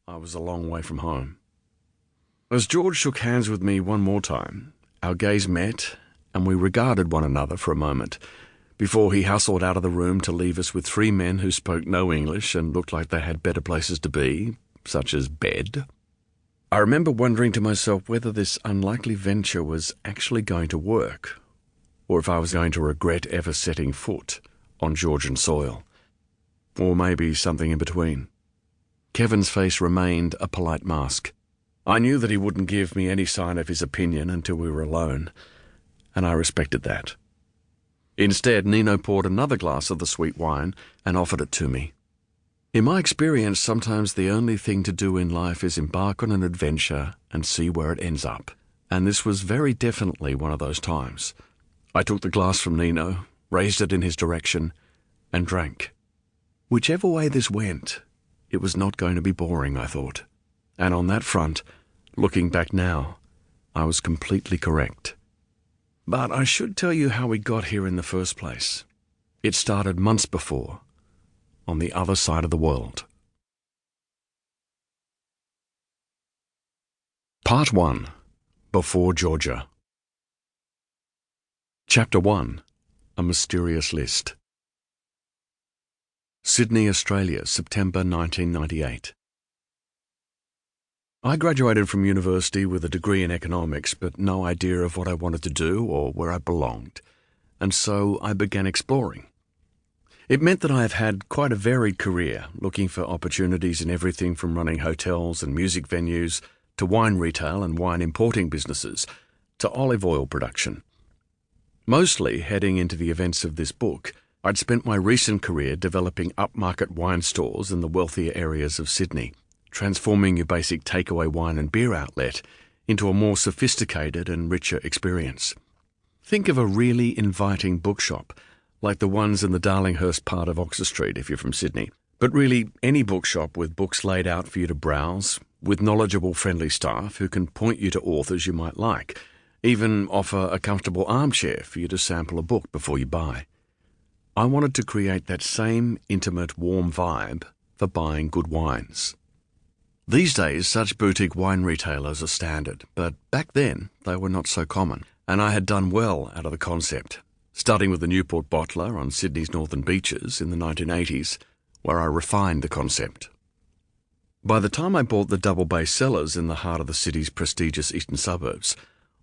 I was a long way from home. As George shook hands with me one more time, our gaze met and we regarded one another for a moment, before he hustled out of the room to leave us with three men who spoke no English and looked like they had better places to be, such as bed. I remember wondering to myself whether this unlikely venture was actually going to work, or if I was going to regret ever setting foot on Georgian soil, or maybe something in between. Kevin's face remained a polite mask. I knew that he wouldn't give me any sign of his opinion until we were alone, and I respected that. Instead, Nino poured another glass of the sweet wine and offered it to me. In my experience, sometimes the only thing to do in life is embark on an adventure and see where it ends up, and this was very definitely one of those times. I took the glass from Nino, raised it in his direction, and drank. Whichever way this went, it was not going to be boring, I thought. And on that front, looking back now, I was completely correct. But I should tell you how we got here in the first place. It started months before, on the other side of the world. Part 1. Before Georgia. Chapter 1. A Mysterious List. Sydney, Australia, September 1998. I graduated from university with a degree in economics, but no idea of what I wanted to do or where I belonged, and so I began exploring. It meant that I have had quite a varied career, looking for opportunities in everything from running hotels and music venues to wine retail and wine importing businesses to olive oil production. Mostly heading into the events of this book, I'd spent my recent career developing upmarket wine stores in the wealthier areas of Sydney, transforming your basic takeaway wine and beer outlet into a more sophisticated and richer experience. Think of a really inviting bookshop, like the ones in the Darlinghurst part of Oxford Street if you're from Sydney, but really any bookshop with books laid out for you to browse, with knowledgeable friendly staff who can point you to authors you might like, even offer a comfortable armchair for you to sample a book before you buy. I wanted to create that same intimate, warm vibe for buying good wines. These days, such boutique wine retailers are standard, but back then they were not so common, and I had done well out of the concept, starting with the Newport Bottler on Sydney's northern beaches in the 1980s, where I refined the concept. By the time I bought the double bay cellars in the heart of the city's prestigious eastern suburbs,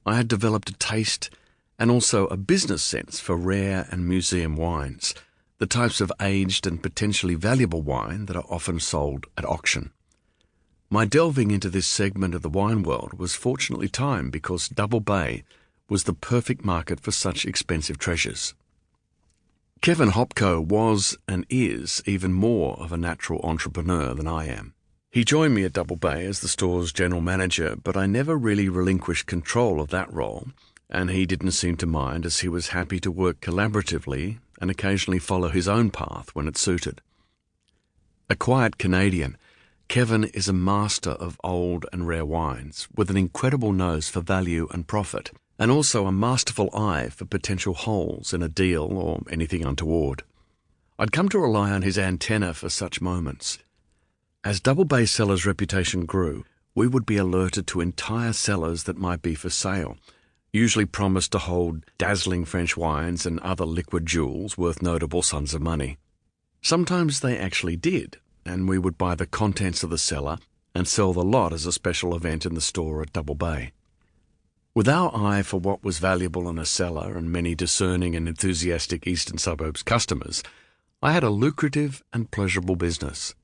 I had developed a taste and also a business sense for rare and museum wines, the types of aged and potentially valuable wine that are often sold at auction. My delving into this segment of the wine world was fortunately timed because Double Bay was the perfect market for such expensive treasures. Kevin Hopko was and is even more of a natural entrepreneur than I am. He joined me at Double Bay as the store's general manager, but I never really relinquished control of that role, and he didn't seem to mind as he was happy to work collaboratively and occasionally follow his own path when it suited. A quiet Canadian, Kevin is a master of old and rare wines, with an incredible nose for value and profit, and also a masterful eye for potential holes in a deal or anything untoward. I'd come to rely on his antenna for such moments. As Double Bay Cellar's reputation grew, we would be alerted to entire cellars that might be for sale, usually promised to hold dazzling French wines and other liquid jewels worth notable sums of money. Sometimes they actually did, and we would buy the contents of the cellar and sell the lot as a special event in the store at Double Bay. With our eye for what was valuable in a cellar and many discerning and enthusiastic eastern suburbs customers, I had a lucrative and pleasurable business.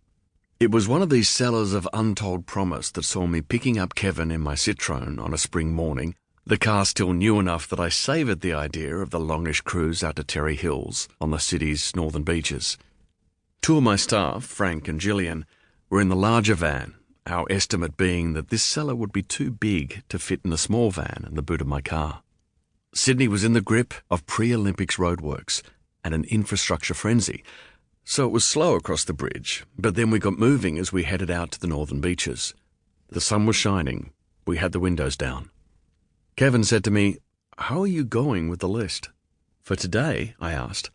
It was one of these cellars of untold promise that saw me picking up Kevin in my Citroën on a spring morning, the car still new enough that I savoured the idea of the longish cruise out to Terry Hills on the city's northern beaches. Two of my staff, Frank and Gillian, were in the larger van, our estimate being that this cellar would be too big to fit in the small van in the boot of my car. Sydney was in the grip of pre-Olympics roadworks and an infrastructure frenzy, so it was slow across the bridge, but then we got moving as we headed out to the northern beaches. The sun was shining. We had the windows down. Kevin said to me, "How are you going with the list?" "For today?" I asked.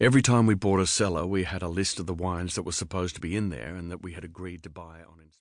Every time we bought a cellar, we had a list of the wines that were supposed to be in there and that we had agreed to buy on inspection.